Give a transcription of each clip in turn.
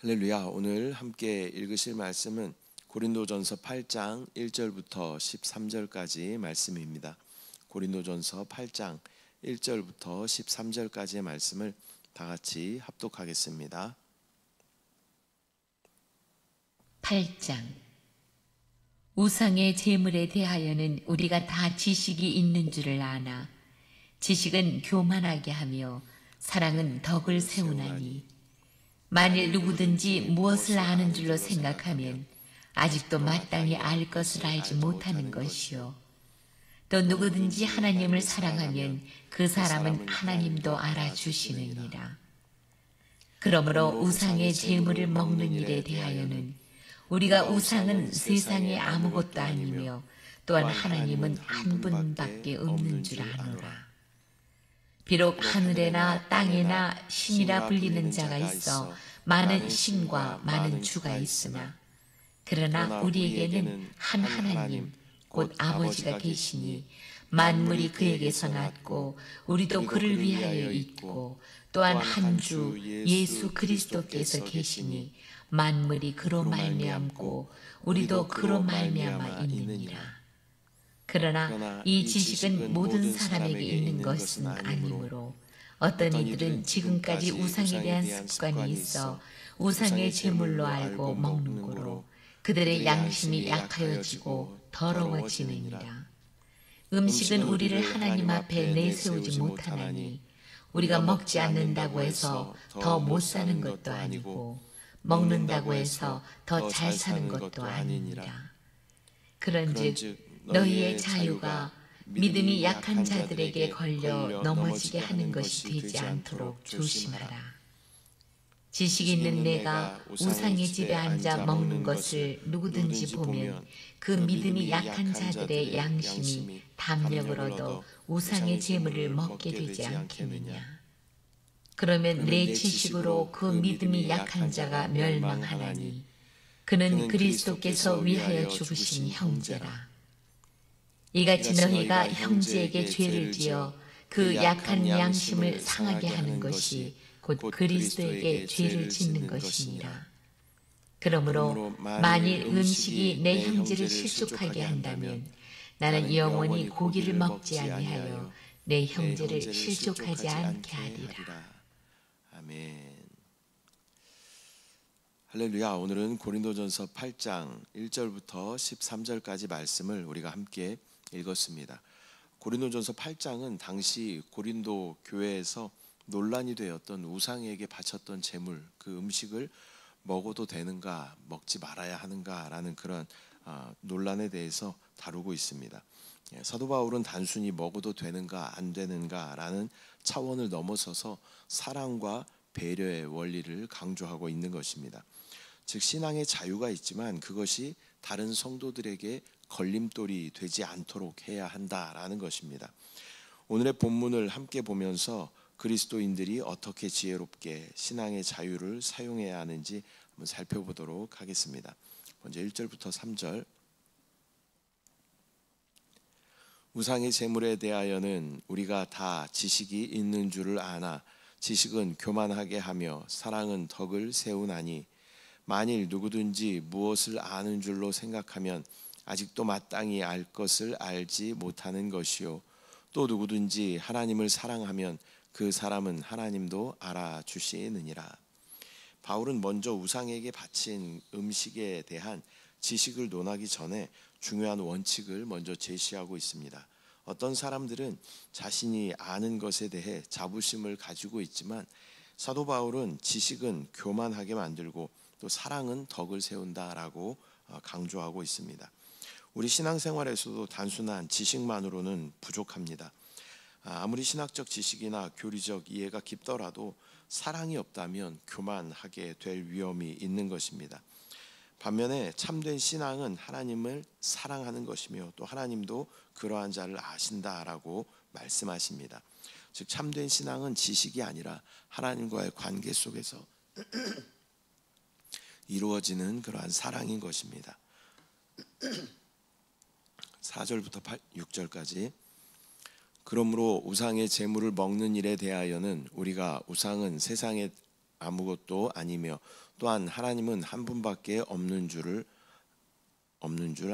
할렐루야. 오늘 함께 읽으실 말씀은 고린도전서 8장 1절부터 13절까지 말씀입니다. 고린도전서 8장 1절부터 13절까지의 말씀을 다 같이 합독하겠습니다. 8장. 우상의 제물에 대하여는 우리가 다 지식이 있는 줄을 아나 지식은 교만하게 하며 사랑은 덕을 세우나니 만일 누구든지 무엇을 아는 줄로 생각하면 아직도 마땅히 알 것을 알지 못하는 것이요 또 누구든지 하나님을 사랑하면 그 사람은 하나님도 알아주시느니라. 그러므로 우상의 제물을 먹는 일에 대하여는 우리가 우상은 세상에 아무것도 아니며 또한 하나님은 한 분밖에 없는 줄 아노라. 비록 하늘에나 땅에나 신이라 불리는 자가 있어 많은 신과 많은 주가 있으나 그러나 우리에게는 한 하나님 곧 아버지가 계시니 만물이 그에게서 났고 우리도 그를 위하여 있고 또한 한 주 예수 그리스도께서 계시니 만물이 그로 말미암고 우리도 그로 말미암아 있느니라. 그러나 이 지식은 모든 사람에게 있는 것은 아니므로 어떤 이들은 지금까지 우상에 대한 습관이 있어 우상의 제물로 알고 먹는 거로 그들의 양심이 약하여지고 더러워지느니라. 음식은 우리를 하나님 앞에 내세우지 못하나니 우리가 먹지 않는다고 해서 더 못 사는 것도 아니고 먹는다고 해서 더 잘 사는 것도 아니니라. 그런즉 너희의 자유가 믿음이 약한 자들에게 걸려 넘어지게 하는 것이 되지 않도록 조심하라. 지식 있는 내가 우상의 집에 앉아 먹는 것을 누구든지 보면 그 믿음이 약한 자들의 양심이 담력을 얻어 우상의 제물을 먹게 되지 않겠느냐. 그러면 내 지식으로 그 믿음이 약한 자가 멸망하나니 그는 그리스도께서 위하여 죽으신 형제라. 이같이 너희가 형제에게 죄를 지어 그 약한 양심을 상하게 하는 것이 곧 그리스도에게 죄를 짓는 것이니라. 그러므로 만일 음식이 내 형제를 실족하게 한다면 나는 영원히 고기를 먹지 아니하여 내 형제를 실족하지 않게 하리라. 아멘. 할렐루야. 오늘은 고린도전서 8장 1절부터 13절까지 말씀을 우리가 함께 읽었습니다. 고린도전서 8장은 당시 고린도 교회에서 논란이 되었던 우상에게 바쳤던 제물, 그 음식을 먹어도 되는가 먹지 말아야 하는가라는 그런 논란에 대해서 다루고 있습니다. 사도 바울은 단순히 먹어도 되는가 안 되는가라는 차원을 넘어서서 사랑과 배려의 원리를 강조하고 있는 것입니다. 즉 신앙의 자유가 있지만 그것이 다른 성도들에게 걸림돌이 되지 않도록 해야 한다라는 것입니다. 오늘의 본문을 함께 보면서 그리스도인들이 어떻게 지혜롭게 신앙의 자유를 사용해야 하는지 한번 살펴보도록 하겠습니다. 먼저 1절부터 3절. 우상의 제물에 대하여는 우리가 다 지식이 있는 줄을 아나 지식은 교만하게 하며 사랑은 덕을 세우나니 만일 누구든지 무엇을 아는 줄로 생각하면 아직도 마땅히 알 것을 알지 못하는 것이요 또 누구든지 하나님을 사랑하면 그 사람은 하나님도 알아주시느니라. 바울은 먼저 우상에게 바친 음식에 대한 지식을 논하기 전에 중요한 원칙을 먼저 제시하고 있습니다. 어떤 사람들은 자신이 아는 것에 대해 자부심을 가지고 있지만 사도 바울은 지식은 교만하게 만들고 또 사랑은 덕을 세운다라고 강조하고 있습니다. 우리 신앙생활에서도 단순한 지식만으로는 부족합니다. 아무리 신학적 지식이나 교리적 이해가 깊더라도 사랑이 없다면 교만하게 될 위험이 있는 것입니다. 반면에 참된 신앙은 하나님을 사랑하는 것이며 또 하나님도 그러한 자를 아신다라고 말씀하십니다. 즉 참된 신앙은 지식이 아니라 하나님과의 관계 속에서 이루어지는 그러한 사랑인 것입니다. 4절부터 6절까지. 그러므로 우상의 제물을 먹는 일에 대하여는 우리가 우상은 세상에 아무것도 아니며 또한 하나님은 한 분밖에 없는 줄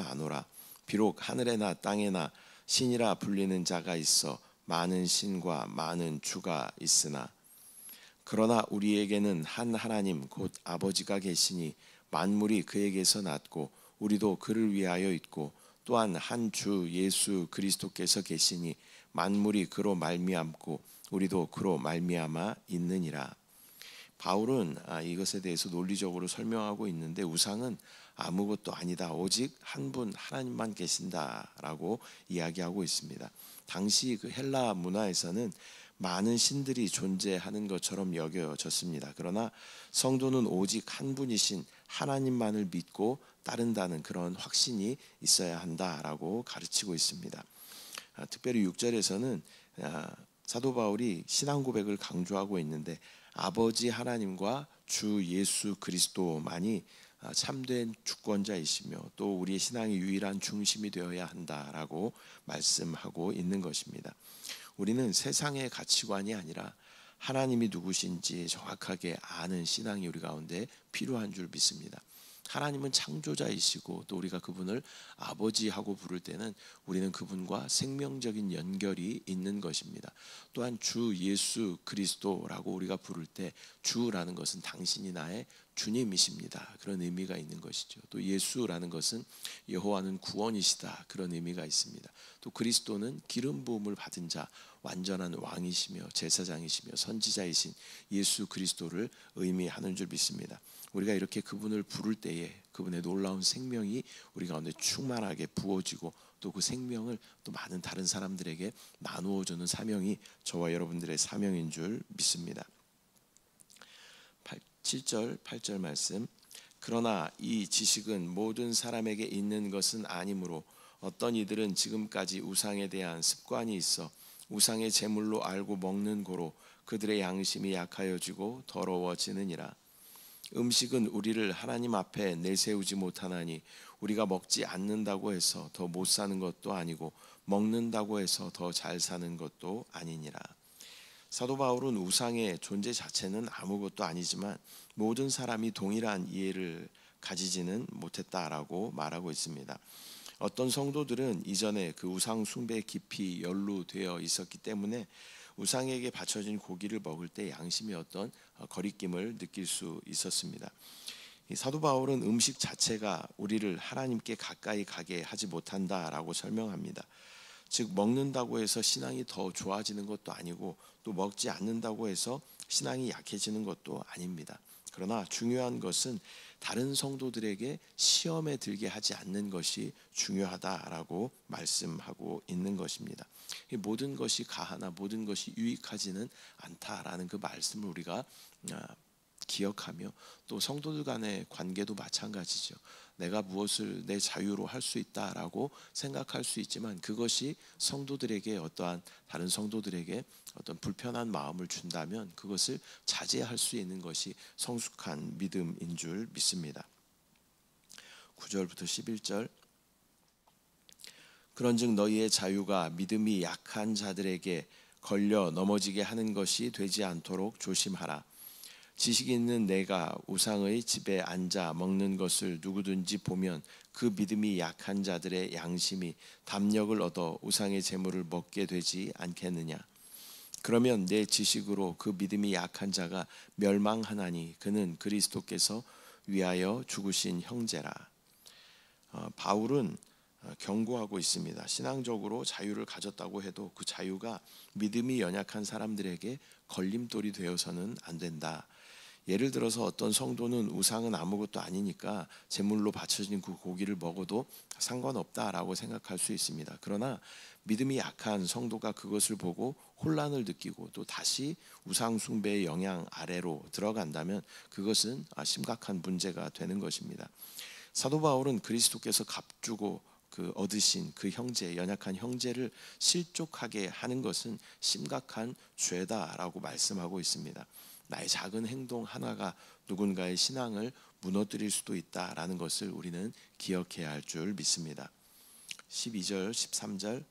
아노라. 비록 하늘에나 땅에나 신이라 불리는 자가 있어 많은 신과 많은 주가 있으나 그러나 우리에게는 한 하나님 곧 아버지가 계시니 만물이 그에게서 났고 우리도 그를 위하여 있고 또한 한 주 예수 그리스도께서 계시니 만물이 그로 말미암고 우리도 그로 말미암아 있느니라. 바울은 이것에 대해서 논리적으로 설명하고 있는데 우상은 아무것도 아니다. 오직 한 분 하나님만 계신다라고 이야기하고 있습니다. 당시 그 헬라 문화에서는 많은 신들이 존재하는 것처럼 여겨졌습니다. 그러나 성도는 오직 한 분이신 하나님만을 믿고 따른다는 그런 확신이 있어야 한다라고 가르치고 있습니다. 특별히 6절에서는 사도 바울이 신앙 고백을 강조하고 있는데 아버지 하나님과 주 예수 그리스도만이 참된 주권자이시며 또 우리의 신앙의 유일한 중심이 되어야 한다라고 말씀하고 있는 것입니다. 우리는 세상의 가치관이 아니라 하나님이 누구신지 정확하게 아는 신앙이 우리 가운데 필요한 줄 믿습니다. 하나님은 창조자이시고 또 우리가 그분을 아버지하고 부를 때는 우리는 그분과 생명적인 연결이 있는 것입니다. 또한 주 예수 그리스도라고 우리가 부를 때 주라는 것은 당신이 나의 주님이십니다. 그런 의미가 있는 것이죠. 또 예수라는 것은 여호와는 구원이시다. 그런 의미가 있습니다. 또 그리스도는 기름 부음을 받은 자, 완전한 왕이시며 제사장이시며 선지자이신 예수 그리스도를 의미하는 줄 믿습니다. 우리가 이렇게 그분을 부를 때에 그분의 놀라운 생명이 우리 가운데 충만하게 부어지고 또 그 생명을 또 많은 다른 사람들에게 나누어 주는 사명이 저와 여러분들의 사명인 줄 믿습니다. 7절 8절 말씀. 그러나 이 지식은 모든 사람에게 있는 것은 아니므로 어떤 이들은 지금까지 우상에 대한 습관이 있어 우상의 제물로 알고 먹는 고로 그들의 양심이 약하여지고 더러워지느니라. 음식은 우리를 하나님 앞에 내세우지 못하나니 우리가 먹지 않는다고 해서 더 못 사는 것도 아니고 먹는다고 해서 더 잘 사는 것도 아니니라. 사도 바울은 우상의 존재 자체는 아무것도 아니지만 모든 사람이 동일한 이해를 가지지는 못했다라고 말하고 있습니다. 어떤 성도들은 이전에 그 우상 숭배에 깊이 연루되어 있었기 때문에 우상에게 바쳐진 고기를 먹을 때 양심의 어떤 거리낌을 느낄 수 있었습니다. 사도 바울은 음식 자체가 우리를 하나님께 가까이 가게 하지 못한다라고 설명합니다. 즉 먹는다고 해서 신앙이 더 좋아지는 것도 아니고 또 먹지 않는다고 해서 신앙이 약해지는 것도 아닙니다. 그러나 중요한 것은 다른 성도들에게 시험에 들게 하지 않는 것이 중요하다라고 말씀하고 있는 것입니다. 모든 것이 가하나 모든 것이 유익하지는 않다라는 그 말씀을 우리가 기억하며 또 성도들 간의 관계도 마찬가지죠. 내가 무엇을 내 자유로 할 수 있다라고 생각할 수 있지만 그것이 성도들에게 어떠한 다른 성도들에게 어떤 불편한 마음을 준다면 그것을 자제할 수 있는 것이 성숙한 믿음인 줄 믿습니다. 9절부터 11절. 그런즉 너희의 자유가 믿음이 약한 자들에게 걸려 넘어지게 하는 것이 되지 않도록 조심하라. 지식이 있는 내가 우상의 집에 앉아 먹는 것을 누구든지 보면 그 믿음이 약한 자들의 양심이 담력을 얻어 우상의 제물을 먹게 되지 않겠느냐. 그러면 내 지식으로 그 믿음이 약한 자가 멸망하나니 그는 그리스도께서 위하여 죽으신 형제라. 바울은 경고하고 있습니다. 신앙적으로 자유를 가졌다고 해도 그 자유가 믿음이 연약한 사람들에게 걸림돌이 되어서는 안 된다. 예를 들어서 어떤 성도는 우상은 아무것도 아니니까 제물로 바쳐진 그 고기를 먹어도 상관없다라고 생각할 수 있습니다. 그러나 믿음이 약한 성도가 그것을 보고 혼란을 느끼고 또 다시 우상 숭배의 영향 아래로 들어간다면 그것은 심각한 문제가 되는 것입니다. 사도 바울은 그리스도께서 값주고 얻으신 그 형제, 연약한 형제를 실족하게 하는 것은 심각한 죄다라고 말씀하고 있습니다. 나의 작은 행동 하나가 누군가의 신앙을 무너뜨릴 수도 있다라는 것을 우리는 기억해야 할 줄 믿습니다. 12절, 13절.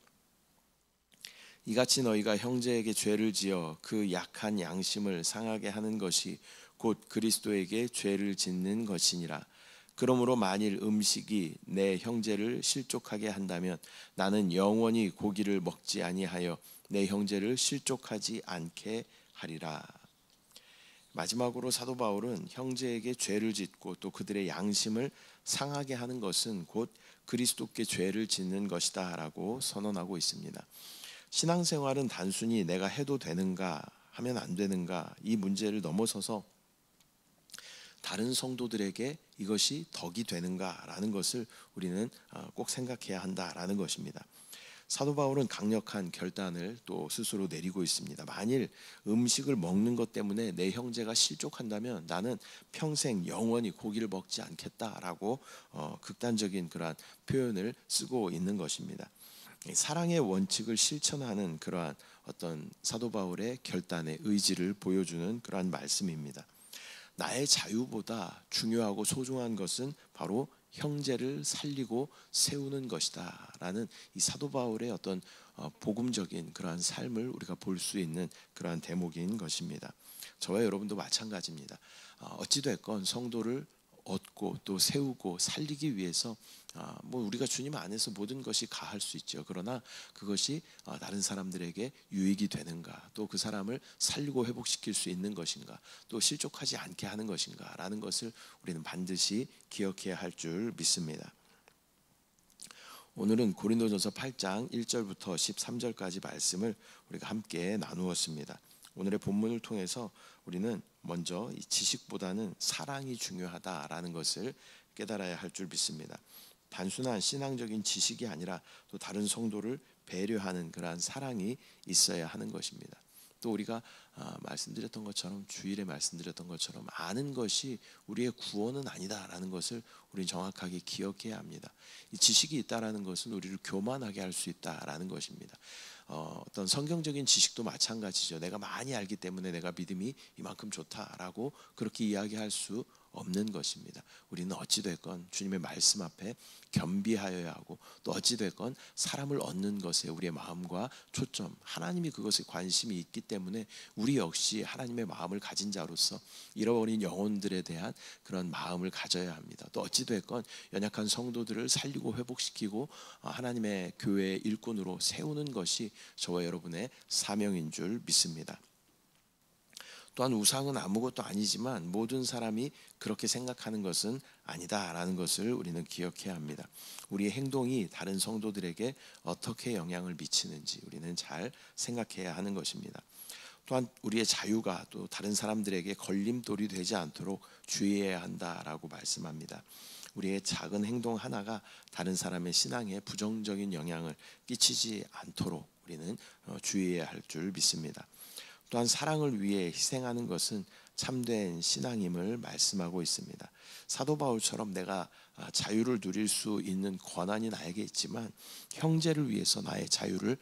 이같이 너희가 형제에게 죄를 지어 그 약한 양심을 상하게 하는 것이 곧 그리스도에게 죄를 짓는 것이니라. 그러므로 만일 음식이 내 형제를 실족하게 한다면 나는 영원히 고기를 먹지 아니하여 내 형제를 실족하지 않게 하리라. 마지막으로 사도 바울은 형제에게 죄를 짓고 또 그들의 양심을 상하게 하는 것은 곧 그리스도께 죄를 짓는 것이다 라고 선언하고 있습니다. 신앙생활은 단순히 내가 해도 되는가 하면 안 되는가 이 문제를 넘어서서 다른 성도들에게 이것이 덕이 되는가라는 것을 우리는 꼭 생각해야 한다라는 것입니다. 사도 바울은 강력한 결단을 또 스스로 내리고 있습니다. 만일 음식을 먹는 것 때문에 내 형제가 실족한다면 나는 평생 영원히 고기를 먹지 않겠다라고 극단적인 그러한 표현을 쓰고 있는 것입니다. 사랑의 원칙을 실천하는 그러한 어떤 사도 바울의 결단의 의지를 보여주는 그러한 말씀입니다. 나의 자유보다 중요하고 소중한 것은 바로 형제를 살리고 세우는 것이다 라는 이 사도 바울의 어떤 복음적인 그러한 삶을 우리가 볼 수 있는 그러한 대목인 것입니다. 저와 여러분도 마찬가지입니다. 어찌됐건 성도를 얻고 또 세우고 살리기 위해서 우리가 주님 안에서 모든 것이 가할 수 있죠. 그러나 그것이 다른 사람들에게 유익이 되는가, 또 그 사람을 살리고 회복시킬 수 있는 것인가, 또 실족하지 않게 하는 것인가 라는 것을 우리는 반드시 기억해야 할 줄 믿습니다. 오늘은 고린도전서 8장 1절부터 13절까지 말씀을 우리가 함께 나누었습니다. 오늘의 본문을 통해서 우리는 먼저 이 지식보다는 사랑이 중요하다라는 것을 깨달아야 할 줄 믿습니다. 단순한 신앙적인 지식이 아니라 또 다른 성도를 배려하는 그러한 사랑이 있어야 하는 것입니다. 또 우리가 말씀드렸던 것처럼 주일에 말씀드렸던 것처럼 아는 것이 우리의 구원은 아니다라는 것을 우리는 정확하게 기억해야 합니다. 이 지식이 있다라는 것은 우리를 교만하게 할 수 있다라는 것입니다. 어떤 성경적인 지식도 마찬가지죠. 내가 많이 알기 때문에 내가 믿음이 이만큼 좋다라고 그렇게 이야기할 수 없는 것입니다. 우리는 어찌됐건 주님의 말씀 앞에 겸비하여야 하고 또 어찌됐건 사람을 얻는 것에 우리의 마음과 초점, 하나님이 그것에 관심이 있기 때문에 우리 역시 하나님의 마음을 가진 자로서 잃어버린 영혼들에 대한 그런 마음을 가져야 합니다. 또 어찌됐건 연약한 성도들을 살리고 회복시키고 하나님의 교회의 일꾼으로 세우는 것이 저와 여러분의 사명인 줄 믿습니다. 또한 우상은 아무것도 아니지만 모든 사람이 그렇게 생각하는 것은 아니다라는 것을 우리는 기억해야 합니다. 우리의 행동이 다른 성도들에게 어떻게 영향을 미치는지 우리는 잘 생각해야 하는 것입니다. 또한 우리의 자유가 또 다른 사람들에게 걸림돌이 되지 않도록 주의해야 한다라고 말씀합니다. 우리의 작은 행동 하나가 다른 사람의 신앙에 부정적인 영향을 끼치지 않도록 우리는 주의해야 할 줄 믿습니다. 또한 사랑을 위해 희생하는 것은 참된 신앙임을 말씀하고 있습니다. 사도 바울처럼 내가 자유를 누릴 수 있는 권한이 나에게 있지만 형제를 위해서 나의 자유를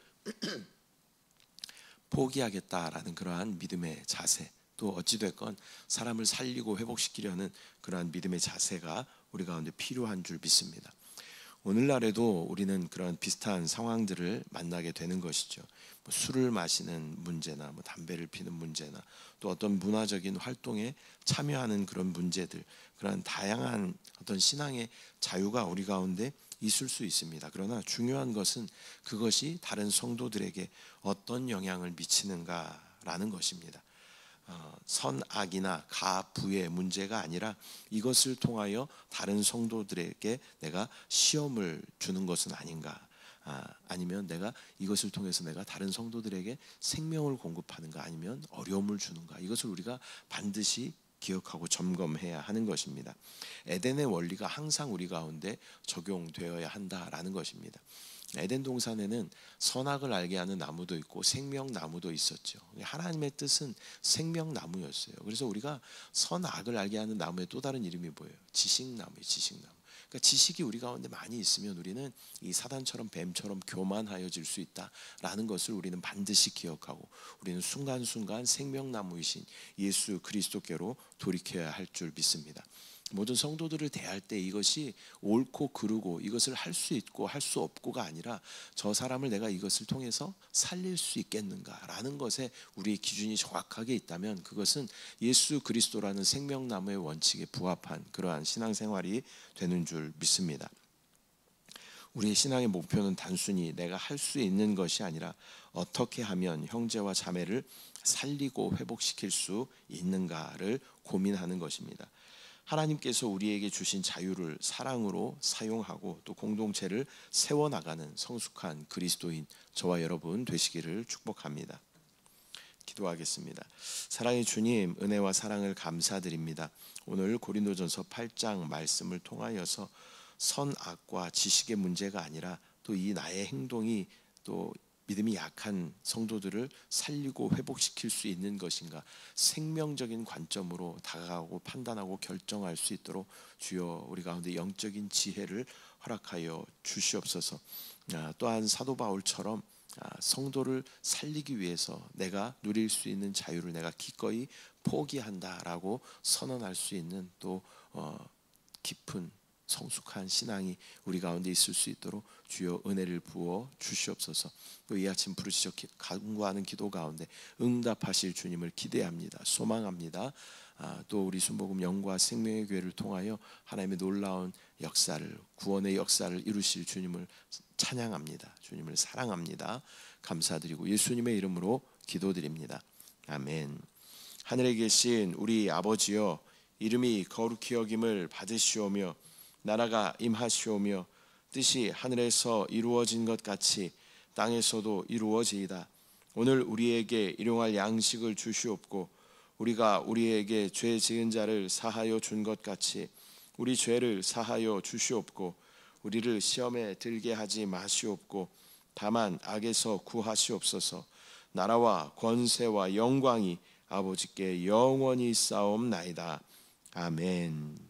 포기하겠다라는 그러한 믿음의 자세, 또 어찌됐건 사람을 살리고 회복시키려는 그러한 믿음의 자세가 우리 가운데 필요한 줄 믿습니다. 오늘날에도 우리는 그런 비슷한 상황들을 만나게 되는 것이죠. 술을 마시는 문제나 담배를 피는 문제나 또 어떤 문화적인 활동에 참여하는 그런 문제들, 그런 다양한 어떤 신앙의 자유가 우리 가운데 있을 수 있습니다. 그러나 중요한 것은 그것이 다른 성도들에게 어떤 영향을 미치는가라는 것입니다. 선악이나 가부의 문제가 아니라 이것을 통하여 다른 성도들에게 내가 시험을 주는 것은 아닌가, 아니면 내가 이것을 통해서 내가 다른 성도들에게 생명을 공급하는가, 아니면 어려움을 주는가, 이것을 우리가 반드시 기억하고 점검해야 하는 것입니다. 에덴의 원리가 항상 우리 가운데 적용되어야 한다라는 것입니다. 에덴 동산에는 선악을 알게 하는 나무도 있고 생명나무도 있었죠. 하나님의 뜻은 생명나무였어요. 그래서 우리가 선악을 알게 하는 나무의 또 다른 이름이 뭐예요? 지식나무예요. 지식나무. 그러니까 지식이 우리 가운데 많이 있으면 우리는 이 사단처럼 뱀처럼 교만하여질 수 있다라는 것을 우리는 반드시 기억하고 우리는 순간순간 생명나무이신 예수 그리스도께로 돌이켜야 할 줄 믿습니다. 모든 성도들을 대할 때 이것이 옳고 그르고 이것을 할 수 있고 할 수 없고가 아니라 저 사람을 내가 이것을 통해서 살릴 수 있겠는가라는 것에 우리의 기준이 정확하게 있다면 그것은 예수 그리스도라는 생명나무의 원칙에 부합한 그러한 신앙생활이 되는 줄 믿습니다. 우리의 신앙의 목표는 단순히 내가 할 수 있는 것이 아니라 어떻게 하면 형제와 자매를 살리고 회복시킬 수 있는가를 고민하는 것입니다. 하나님께서 우리에게 주신 자유를 사랑으로 사용하고 또 공동체를 세워나가는 성숙한 그리스도인 저와 여러분 되시기를 축복합니다. 기도하겠습니다. 사랑의 주님, 은혜와 사랑을 감사드립니다. 오늘 고린도전서 8장 말씀을 통하여서 선악과 지식의 문제가 아니라 또 이 나의 행동이 또 믿음이 약한 성도들을 살리고 회복시킬 수 있는 것인가 생명적인 관점으로 다가가고 판단하고 결정할 수 있도록 주여 우리 가운데 영적인 지혜를 허락하여 주시옵소서. 또한 사도 바울처럼 성도를 살리기 위해서 내가 누릴 수 있는 자유를 내가 기꺼이 포기한다라고 선언할 수 있는 또 깊은 성숙한 신앙이 우리 가운데 있을 수 있도록 주여 은혜를 부어 주시옵소서. 또 이 아침 부르시어 간구하는 기도 가운데 응답하실 주님을 기대합니다. 소망합니다. 또 우리 순복음 영과 생명의 교회를 통하여 하나님의 놀라운 역사를 구원의 역사를 이루실 주님을 찬양합니다. 주님을 사랑합니다. 감사드리고 예수님의 이름으로 기도드립니다. 아멘. 하늘에 계신 우리 아버지여 이름이 거룩히 여김을 받으시오며 나라가 임하시오며 뜻이 하늘에서 이루어진 것 같이 땅에서도 이루어지이다. 오늘 우리에게 일용할 양식을 주시옵고 우리가 우리에게 죄 지은 자를 사하여 준 것 같이 우리 죄를 사하여 주시옵고 우리를 시험에 들게 하지 마시옵고 다만 악에서 구하시옵소서. 나라와 권세와 영광이 아버지께 영원히 있사옵나이다. 아멘.